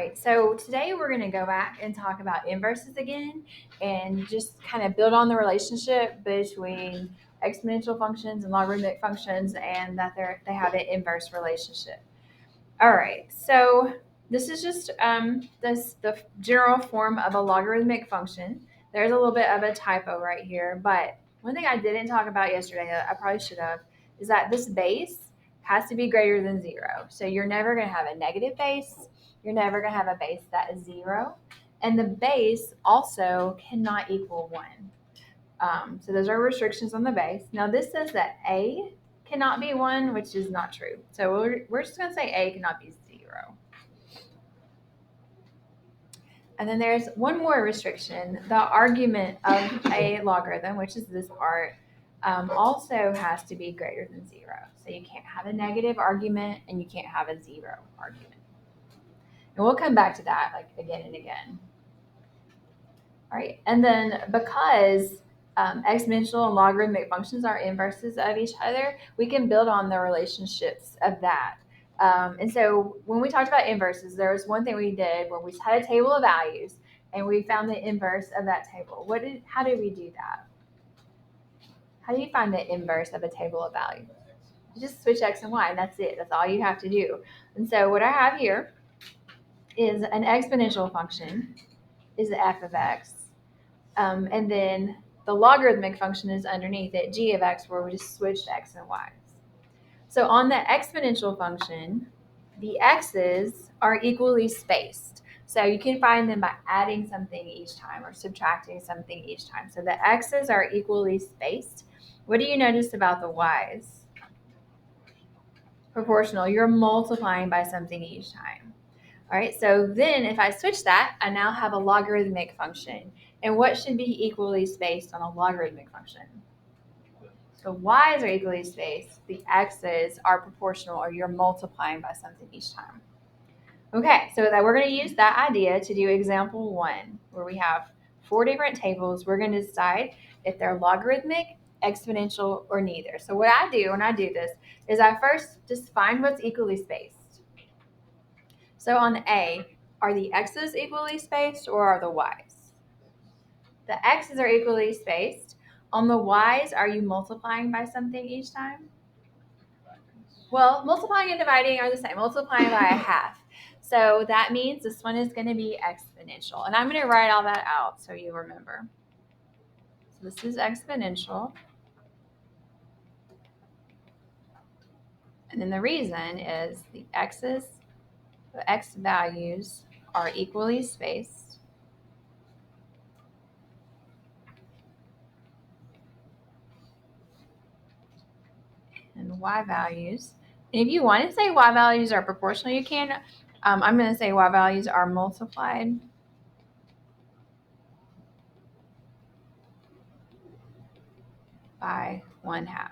right, so today we're going to go back and talk about inverses again and just kind of build on the relationship between exponential functions and logarithmic functions and that they have an inverse relationship. All right, so this is just the general form of a logarithmic function. There's a little bit of a typo right here, but one thing I didn't talk about yesterday that I probably should have is that this base has to be greater than 0. So you're never going to have a negative base. You're never going to have a base that is 0. And the base also cannot equal 1. So those are restrictions on the base. Now this says that a cannot be 1, which is not true. So we're just going to say a cannot be 0. And then there's one more restriction. The argument of a logarithm, which is this part, also has to be greater than 0. So you can't have a negative argument and you can't have a 0 argument. And we'll come back to that like again and again. All right, and then because exponential and logarithmic functions are inverses of each other, we can build on the relationships of that. And so when we talked about inverses, there was one thing we did when we had a table of values and we found the inverse of that table. How did we do that? How do you find the inverse of a table of values? You just switch x and y, and that's it. That's all you have to do. And so what I have here is an exponential function, is the f of x. And then the logarithmic function is underneath it, g of x, where we just switched x and y. So on the exponential function, the x's are equally spaced. So you can find them by adding something each time or subtracting something each time. So the x's are equally spaced. What do you notice about the y's? Proportional. You're multiplying by something each time. All right, so then if I switch that, I now have a logarithmic function. And what should be equally spaced on a logarithmic function? The y's are equally spaced. The x's are proportional, or you're multiplying by something each time. Okay, so that we're going to use that idea to do example 1, where we have 4 different tables. We're going to decide if they're logarithmic, exponential, or neither. So what I do when I do this is I first just find what's equally spaced. So on A, are the x's equally spaced or are the y's? The x's are equally spaced. On the y's, are you multiplying by something each time? Well, multiplying and dividing are the same. Multiplying by a half. So that means this one is going to be exponential. And I'm going to write all that out so you remember. So this is exponential. And then the reason is the x values are equally spaced. And y values. And if you want to say y values are proportional, you can. I'm going to say y values are multiplied by 1/2.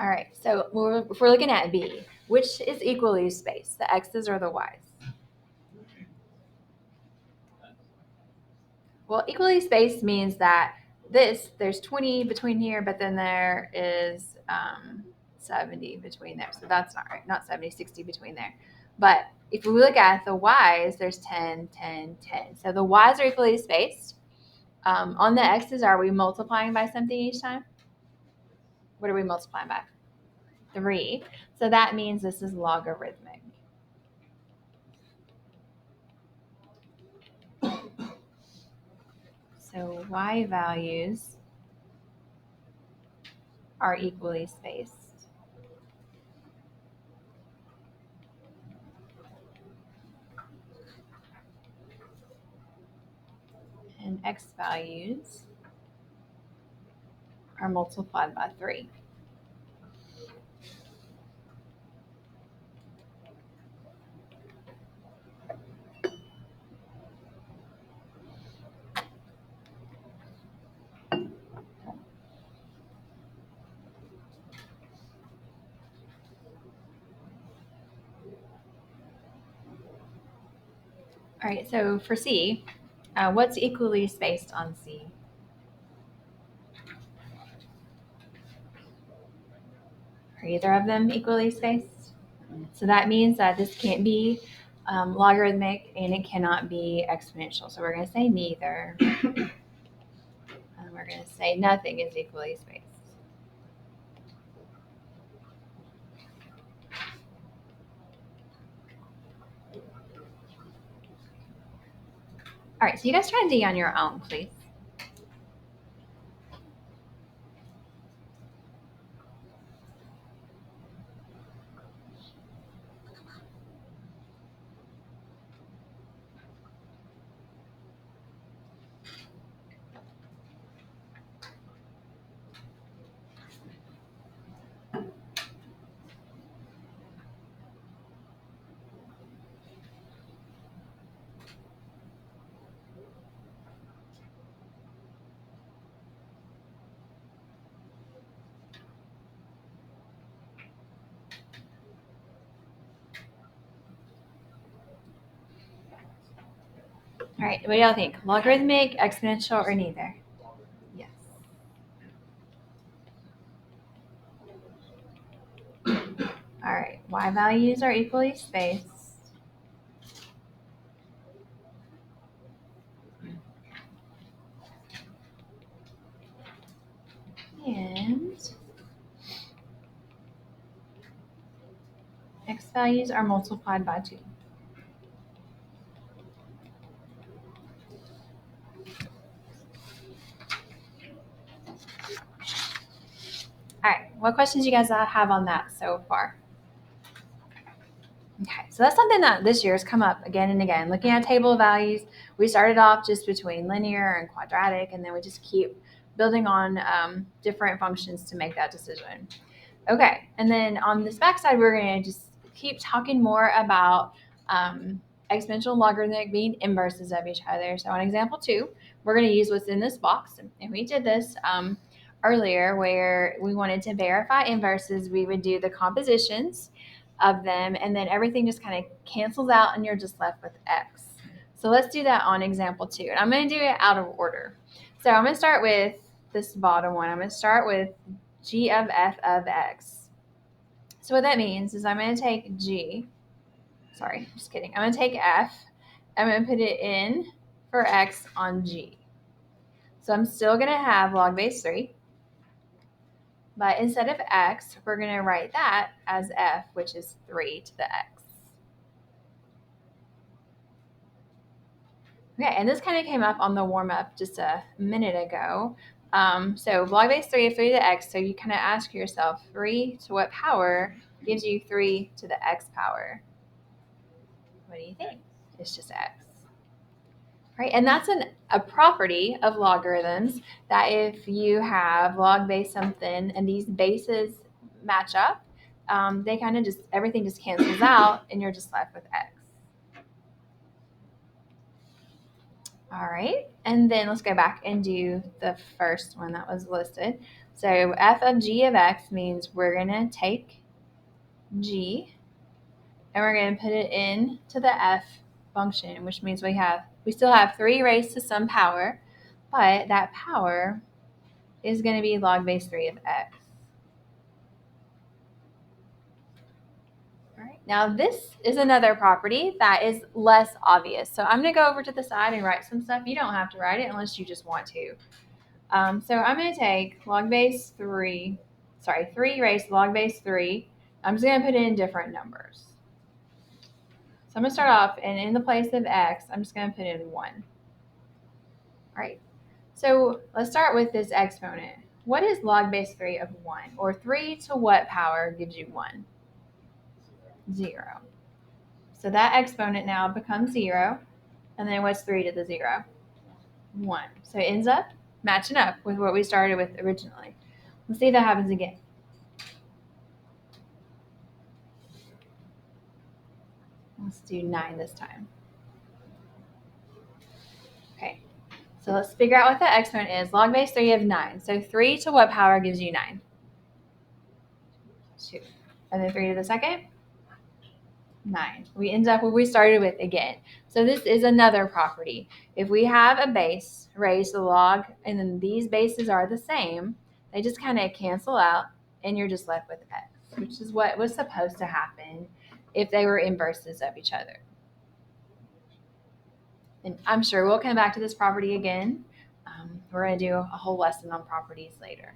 All right, so if we're looking at B, which is equally spaced, the x's or the y's? Well, equally spaced means that there's 20 between here, but then there is 70 between there. So that's not right, not 70, 60 between there. But if we look at the y's, there's 10, 10, 10. So the y's are equally spaced. On the x's, are we multiplying by something each time? What are we multiplying by? 3. So that means this is logarithmic. So y values are equally spaced. And x values are multiplied by 3. All right, so for C, what's equally spaced on C? Are either of them equally spaced? So that means that this can't be logarithmic and it cannot be exponential. So we're going to say neither. And we're going to say nothing is equally spaced. All right, so you guys try and D on your own, please. All right, what do y'all think? Logarithmic, exponential, or neither? Yes. All right, y values are equally spaced. And x values are multiplied by 2. All right, what questions you guys have on that so far? Okay, so that's something that this year has come up again and again. Looking at table of values, we started off just between linear and quadratic, and then we just keep building on different functions to make that decision. Okay, and then on this back side, we're going to just keep talking more about exponential and logarithmic being inverses of each other. So on example 2, we're going to use what's in this box, and we did this earlier where we wanted to verify inverses. We would do the compositions of them, and then everything just kind of cancels out, and you're just left with x. So let's do that on example 2, and I'm going to do it out of order. So I'm going to start with this bottom one. I'm going to start with g of f of x. So what that means is I'm going to take g, sorry, just kidding. I'm going to take f, I'm going to put it in for x on g. So I'm still going to have log base 3, but instead of x, we're going to write that as f, which is 3 to the x. Okay, and this kind of came up on the warm-up just a minute ago. So log base 3 of 3 to the x, so you kind of ask yourself, 3 to what power gives you 3 to the x power? What do you think? It's just x. Right, and that's a property of logarithms that if you have log base something and these bases match up, they kind of just, everything just cancels out and you're just left with x. All right, and then let's go back and do the first one that was listed. So f of g of x means we're going to take g and we're going to put it in to the f function, which means we still have 3 raised to some power, but that power is going to be log base 3 of x. All right, now this is another property that is less obvious. So I'm going to go over to the side and write some stuff. You don't have to write it unless you just want to. So I'm going to take log base 3 raised to log base 3. I'm just going to put it in different numbers. So I'm going to start off, and in the place of x, I'm just going to put in 1. All right. So let's start with this exponent. What is log base 3 of 1? Or 3 to what power gives you 1? 0. So that exponent now becomes 0. And then what's 3 to the 0? 1. So it ends up matching up with what we started with originally. Let's see if that happens again. Let's do 9 this time. Okay, so let's figure out what the exponent is. Log base 3 of 9. So 3 to what power gives you 9? 2. And then 3 to the second? 9. We end up where we started with again. So this is another property. If we have a base, raise the log, and then these bases are the same, they just kind of cancel out, and you're just left with x, which is what was supposed to happen if they were inverses of each other. And I'm sure we'll come back to this property again. We're going to do a whole lesson on properties later.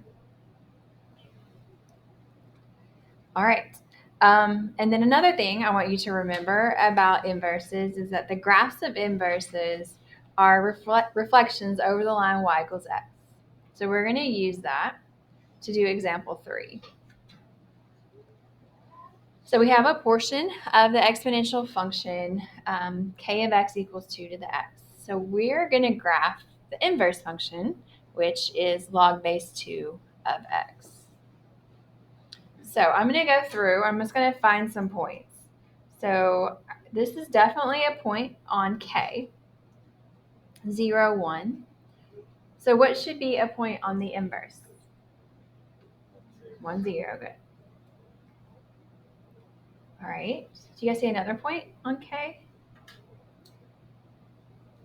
All right. And then another thing I want you to remember about inverses is that the graphs of inverses are reflections over the line y equals x. So we're going to use that to do example 3. So we have a portion of the exponential function k of x equals 2 to the x. So we're going to graph the inverse function, which is log base 2 of x. So I'm going to go through. I'm just going to find some points. So this is definitely a point on k, 0, 1. So what should be a point on the inverse? 1, 0. Good. All right. Do you guys see another point on k?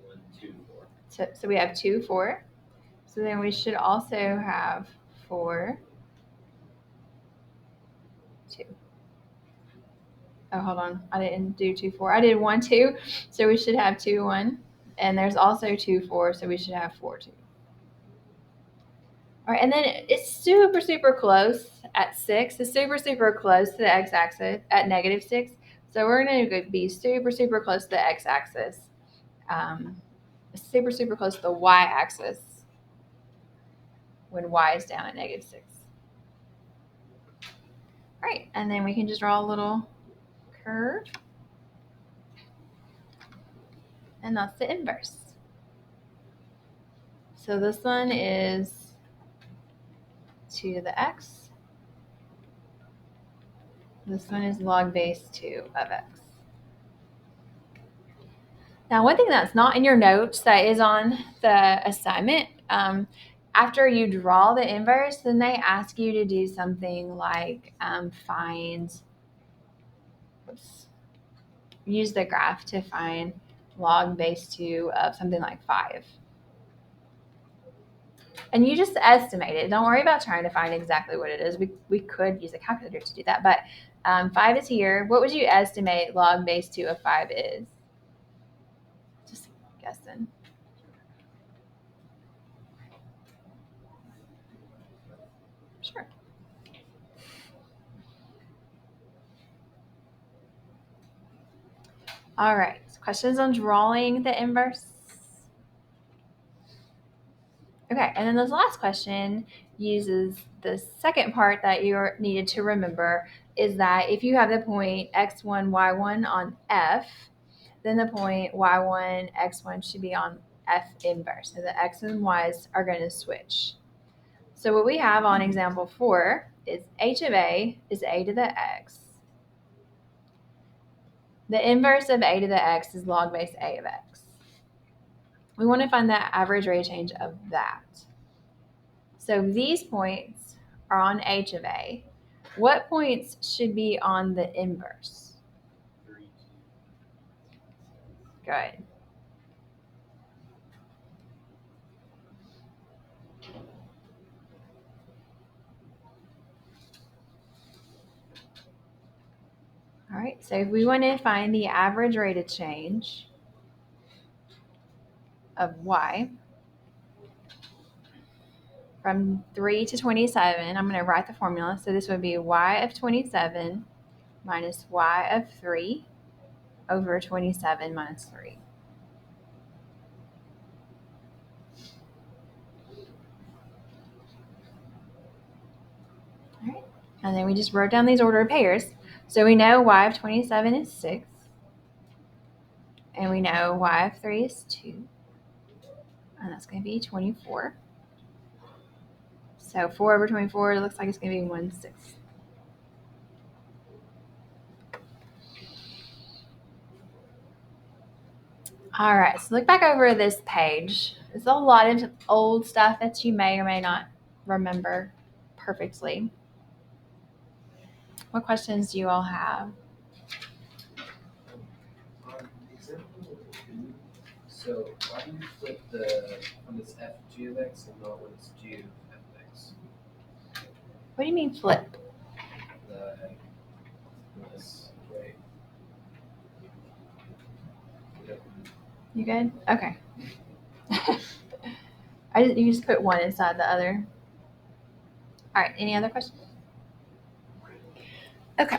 1, 2, 4. So we have 2, 4. So then we should also have 4, 2. Oh, hold on. I didn't do 2, 4. I did 1, 2. So we should have 2, 1. And there's also 2, 4. So we should have 4, 2. All right, and then it's super, super close at 6. It's super, super close to the x-axis at negative 6. So we're going to be super, super close to the x-axis. Super, super close to the y-axis when y is down at negative 6. All right, and then we can just draw a little curve. And that's the inverse. So this one is 2 to the x. This one is log base 2 of x. Now, one thing that's not in your notes that is on the assignment, after you draw the inverse, then they ask you to do something like use the graph to find log base 2 of something like 5. And you just estimate it. Don't worry about trying to find exactly what it is. We could use a calculator to do that, but 5 is here. What would you estimate log base 2 of 5 is? Just guessing. Sure. All right. Questions on drawing the inverse? Okay, and then this last question uses the second part that you're needed to remember is that if you have the point x1, y1 on F, then the point y1, x1 should be on F inverse. So the x and y's are going to switch. So what we have on example 4 is h of a is a to the x. The inverse of a to the x is log base a of x. We want to find the average rate of change of that. So these points are on h of a. What points should be on the inverse? 3, 2. Good. All right, so if we want to find the average rate of change of y from 3 to 27, I'm going to write the formula. So this would be y of 27 minus y of 3 over 27 minus 3. All right, and then we just wrote down these ordered pairs. So we know y of 27 is 6, and we know y of 3 is 2, and that's going to be 24. So 4 over 24, it looks like it's going to be 1/6. All right, so look back over this page. There's a lot of old stuff that you may or may not remember perfectly. What questions do you all have? So why do you flip the when it's f g of x and not when it's g of f(x)? What do you mean flip? This, right? Yep. You good? Okay. You just put one inside the other. All right. Any other questions? Okay.